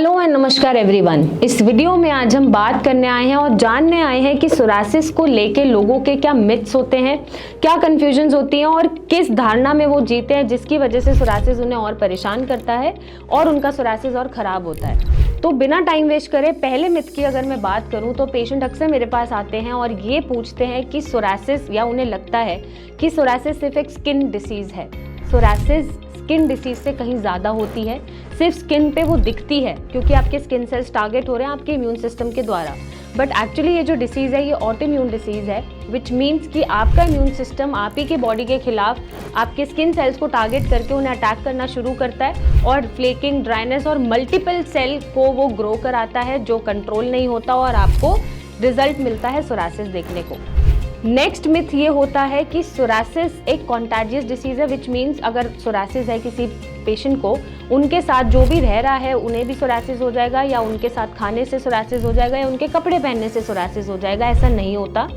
Hello and नमस्कार everyone. इस video में आज हम बात करने आए हैं और जानने आए हैं कि सोरासिस को लेके लोगों के क्या मिथ्स होते हैं, क्या कंफ्यूजन्स होती हैं और किस धारणा में वो जीते हैं जिसकी वजह से सोरासिस उन्हें और परेशान करता है और उनका सोरासिस और ख़राब होता है। तो बिना टाइम वेस्ट करे पहले मिथ की अगर मैं बात करूं तो पेशेंट अक्सर मेरे पास आते हैं और ये पूछते हैं कि सोरासिस, या उन्हें लगता है कि सोरासिस सिर्फ एक स्किन डिसीज़ है। सोरासिस स्किन डिसीज से कहीं ज़्यादा होती है, सिर्फ स्किन पे वो दिखती है क्योंकि आपके स्किन सेल्स टारगेट हो रहे हैं आपके इम्यून सिस्टम के द्वारा। बट एक्चुअली ये जो डिसीज़ है ये ऑटोइम्यून डिसीज़ है, विच मीन्स कि आपका इम्यून सिस्टम आप ही के बॉडी के खिलाफ आपके स्किन सेल्स को टारगेट करके उन्हें अटैक करना शुरू करता है और फ्लेकिंग, ड्राइनेस और मल्टीपल सेल को वो ग्रो कराता है जो कंट्रोल नहीं होता और आपको रिजल्ट मिलता है सोरासिस देखने को। नेक्स्ट मिथ ये होता है कि सोरासिस एक कॉन्टैजियस डिसीज़ है, विच मीन्स अगर सोरासिस है किसी पेशेंट को, उनके साथ जो भी रह रहा है उन्हें भी सोरासिस हो जाएगा, या उनके साथ खाने से सोरासिस हो जाएगा, या उनके कपड़े पहनने से सोरासिस हो जाएगा। ऐसा नहीं होता।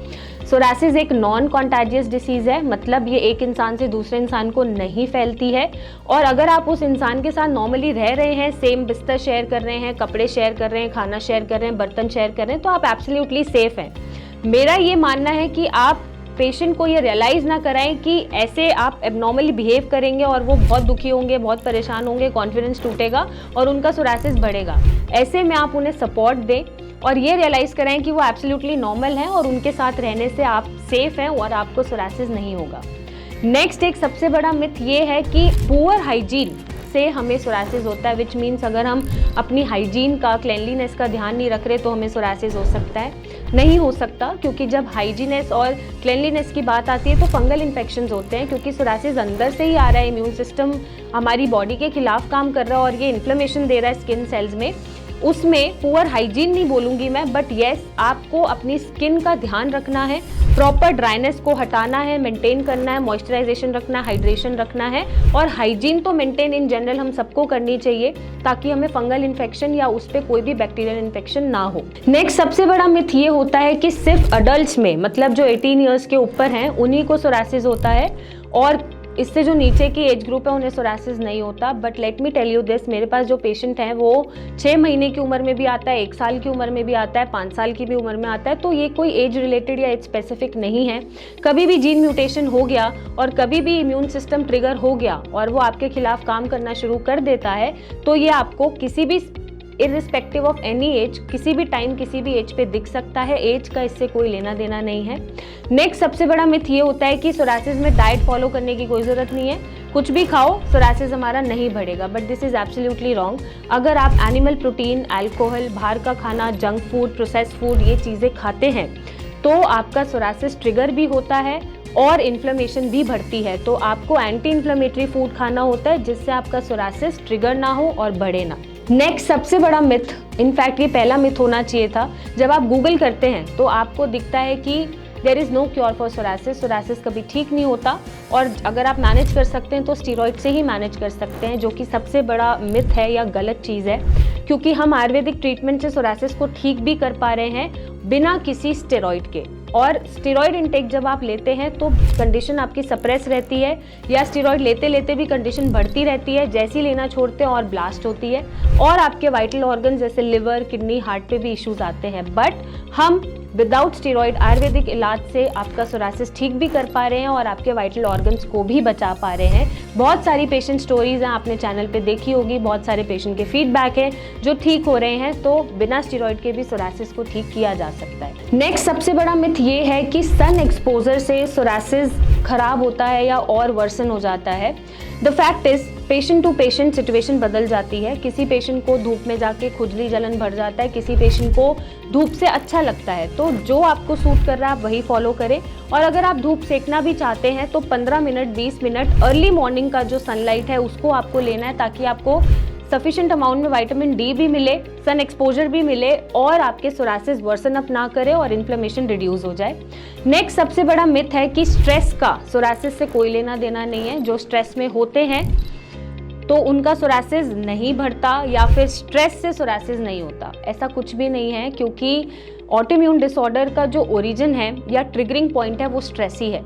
सोरासिस एक नॉन कॉन्टैजियस डिसीज़ है, मतलब ये एक इंसान से दूसरे इंसान को नहीं फैलती है। और अगर आप उस इंसान के साथ नॉर्मली रह रहे हैं, सेम बिस्तर शेयर कर रहे हैं, कपड़े शेयर कर रहे हैं, खाना शेयर कर रहे हैं, बर्तन शेयर कर रहे हैं, तो आप एब्सोल्युटली सेफ हैं। मेरा ये मानना है कि आप पेशेंट को ये रियलाइज़ ना कराएं कि ऐसे आप एबनॉर्मली बिहेव करेंगे और वो बहुत दुखी होंगे, बहुत परेशान होंगे, कॉन्फिडेंस टूटेगा और उनका सोरासिस बढ़ेगा। ऐसे में आप उन्हें सपोर्ट दें और ये रियलाइज़ कराएं कि वो एब्सोल्युटली नॉर्मल हैं और उनके साथ रहने से आप सेफ हैं और आपको सोरासिस नहीं होगा। नेक्स्ट एक सबसे बड़ा मिथ ये है कि पुअर हाइजीन से हमें सोरासिस होता है, विच मीन्स अगर हम अपनी हाइजीन का, क्लेanलीनेस का ध्यान नहीं रख रहे तो हमें सोरासिस हो सकता है। नहीं हो सकता, क्योंकि जब हाइजीनेस और क्लेanलीनेस की बात आती है तो फंगल इन्फेक्शंस होते हैं, क्योंकि सोरासिस अंदर से ही आ रहा है, इम्यून सिस्टम हमारी बॉडी के खिलाफ काम कर रहा है और ये इन्फ्लेमेशन दे रहा है स्किन सेल्स में। उसमें पुअर हाइजीन नहीं बोलूँगी मैं, बट येस आपको अपनी स्किन का ध्यान रखना है, प्रॉपर ड्राइनेस को हटाना है, मेंटेन करना है, मॉइस्चराइजेशन रखना है, हाइड्रेशन रखना है और हाइजीन तो मेंटेन इन जनरल हम सबको करनी चाहिए ताकि हमें फंगल इन्फेक्शन या उस पर कोई भी बैक्टीरियल इन्फेक्शन ना हो। नेक्स्ट सबसे बड़ा मिथ ये होता है कि सिर्फ अडल्ट्स में, मतलब जो 18 ईयर्स के ऊपर हैं उन्हीं को सोरासिस होता है और इससे जो नीचे की एज ग्रुप है उन्हें सोरासिस नहीं होता। But let me tell you this, मेरे पास जो पेशेंट हैं वो 6 महीने की उम्र में भी आता है, 1 साल की उम्र में भी आता है, 5 साल की भी उम्र में आता है। तो ये कोई एज रिलेटेड या एज स्पेसिफिक नहीं है। कभी भी जीन म्यूटेशन हो गया और कभी भी इम्यून सिस्टम ट्रिगर हो गया और वो आपके खिलाफ काम करना शुरू कर देता है तो ये आपको किसी भी इर्रिस्पेक्टिव ऑफ एनी एज, किसी भी टाइम, किसी भी एज पे दिख सकता है। एज का इससे कोई लेना देना नहीं है। नेक्स्ट सबसे बड़ा मिथ ये होता है कि सोरासिस में डाइट फॉलो करने की कोई ज़रूरत नहीं है, कुछ भी खाओ सोरासिस हमारा नहीं बढ़ेगा। But this is absolutely wrong. अगर आप एनिमल प्रोटीन, अल्कोहल, बाहर का खाना, जंक फूड, प्रोसेस्ड फूड ये चीज़ें खाते हैं तो आपका सोरासिस ट्रिगर भी होता है और इन्फ्लेमेशन भी बढ़ती है। तो आपको एंटी इन्फ्लेमेटरी फूड खाना होता है जिससे आपका सोरासिस ट्रिगर ना हो और बढ़े ना। नेक्स्ट सबसे बड़ा मिथ, इनफैक्ट ये पहला मिथ होना चाहिए था, जब आप गूगल करते हैं तो आपको दिखता है कि there is no cure for psoriasis, psoriasis कभी ठीक नहीं होता और अगर आप मैनेज कर सकते हैं तो स्टीरॉइड से ही मैनेज कर सकते हैं, जो कि सबसे बड़ा मिथ है या गलत चीज़ है, क्योंकि हम आयुर्वेदिक ट्रीटमेंट से सोरासिस को ठीक भी कर पा रहे हैं बिना किसी स्टेरॉइड के। और स्टेरॉइड इंटेक जब आप लेते हैं तो कंडीशन आपकी सप्रेस रहती है, या स्टेरॉइड लेते लेते भी कंडीशन बढ़ती रहती है, जैसे ही लेना छोड़ते हैं और ब्लास्ट होती है और आपके वाइटल ऑर्गन जैसे लिवर, किडनी, हार्ट पे भी इश्यूज आते हैं। बट हम विदाउट स्टेरॉइड आयुर्वेदिक इलाज से आपका सोरासिस ठीक भी कर पा रहे हैं और आपके वाइटल ऑर्गन्स को भी बचा पा रहे हैं। बहुत सारी पेशेंट स्टोरीज हैं, आपने चैनल पे देखी होगी, बहुत सारे पेशेंट के फीडबैक है जो ठीक हो रहे हैं। तो बिना स्टेरॉइड के भी सोरासिस को ठीक किया जा सकता है। नेक्स्ट सबसे बड़ा मिथ ये है कि सन एक्सपोजर से सोरासिस खराब होता है या और वर्सन हो जाता है। The fact is patient to patient situation बदल जाती है। किसी पेशेंट को धूप में जाके खुजली, जलन बढ़ जाता है, किसी पेशेंट को धूप से अच्छा लगता है। तो जो आपको सूट कर रहा है आप वही फॉलो करें। और अगर आप धूप सेकना भी चाहते हैं तो 15 मिनट, 20 मिनट अर्ली मॉर्निंग का जो सनलाइट है उसको आपको लेना है, ताकि आपको सफिशिएंट अमाउंट में विटामिन डी भी मिले, सन एक्सपोजर भी मिले और आपके सोरासिस वर्सन अप ना करे और इन्फ्लेमेशन रिड्यूस हो जाए। नेक्स्ट सबसे बड़ा मिथ है कि स्ट्रेस का सोरासिस से कोई लेना देना नहीं है। जो स्ट्रेस में होते हैं तो उनका सोरासिस नहीं बढ़ता या फिर स्ट्रेस से सोरासिस नहीं होता, ऐसा कुछ भी नहीं है, क्योंकि ऑटोइम्यून डिसऑर्डर का जो ओरिजिन है या ट्रिगरिंग पॉइंट है वो स्ट्रेस ही है।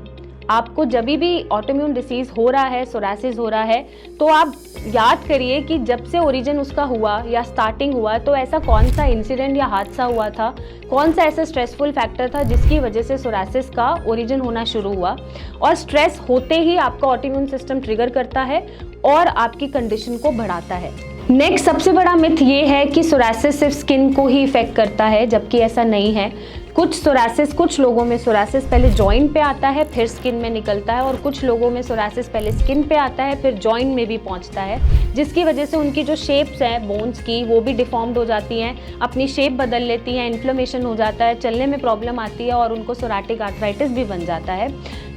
आपको जब भी ऑटोइम्यून डिसीज हो रहा है, सोरासिस हो रहा है, तो आप याद करिए कि जब से ओरिजिन उसका हुआ या स्टार्टिंग हुआ, तो ऐसा कौन सा इंसिडेंट या हादसा हुआ था, कौन सा ऐसा स्ट्रेसफुल फैक्टर था जिसकी वजह से सोरासिस का ओरिजिन होना शुरू हुआ। और स्ट्रेस होते ही आपका ऑटोइम्यून सिस्टम ट्रिगर करता है और आपकी कंडीशन को बढ़ाता है। नेक्स्ट सबसे बड़ा मिथ ये है कि सोरासिस सिर्फ स्किन को ही इफेक्ट करता है, जबकि ऐसा नहीं है। कुछ लोगों में सोरासिस पहले जॉइंट पे आता है फिर स्किन में निकलता है, और कुछ लोगों में सोरासिस पहले स्किन पे आता है फिर जॉइंट में भी पहुंचता है, जिसकी वजह से उनकी जो शेप्स हैं बोन्स की वो भी डिफॉर्म्ड हो जाती हैं, अपनी शेप बदल लेती हैं, इन्फ्लेमेशन हो जाता है, चलने में प्रॉब्लम आती है और उनको सोराटिक आर्थराइटिस भी बन जाता है।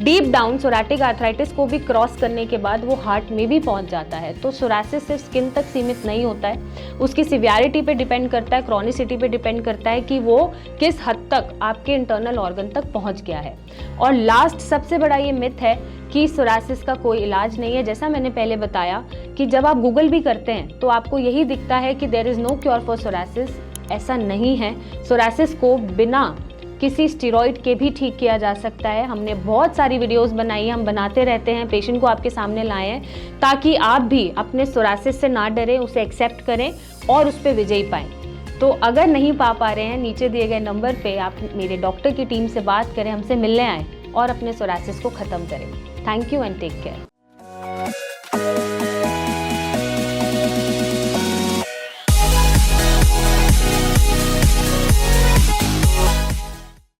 डीप डाउन सोराटिक आर्थराइटिस को भी क्रॉस करने के बाद वो हार्ट में भी पहुंच जाता है। तो सोरासिस सिर्फ स्किन तक सीमित नहीं होता है, उसकी सिवियरिटी पे डिपेंड करता है, क्रॉनिसिटी पे डिपेंड करता है कि वो किस हद तक आपके इंटरनल ऑर्गन तक पहुंच गया है। और लास्ट सबसे बड़ा ये मिथ है कि सोरासिस का कोई इलाज नहीं है। जैसा मैंने पहले बताया कि जब आप गूगल भी करते हैं तो आपको यही दिखता है कि there is no cure for psoriasis. ऐसा नहीं है। सोरासिस को बिना किसी स्टेरॉइड के भी ठीक किया जा सकता है। हमने बहुत सारी वीडियोस बनाई हैं, हम बनाते रहते हैं, पेशेंट को आपके सामने लाए हैं ताकि आप भी अपने सोरासिस से ना डरें, उसे एक्सेप्ट करें और उस पर विजयी पाएं। तो अगर नहीं पा रहे हैं, नीचे दिए गए नंबर पे आप मेरे डॉक्टर की टीम से बात करें, हमसे मिलने आएँ और अपने सोरासिस को ख़त्म करें। Thank you and take care.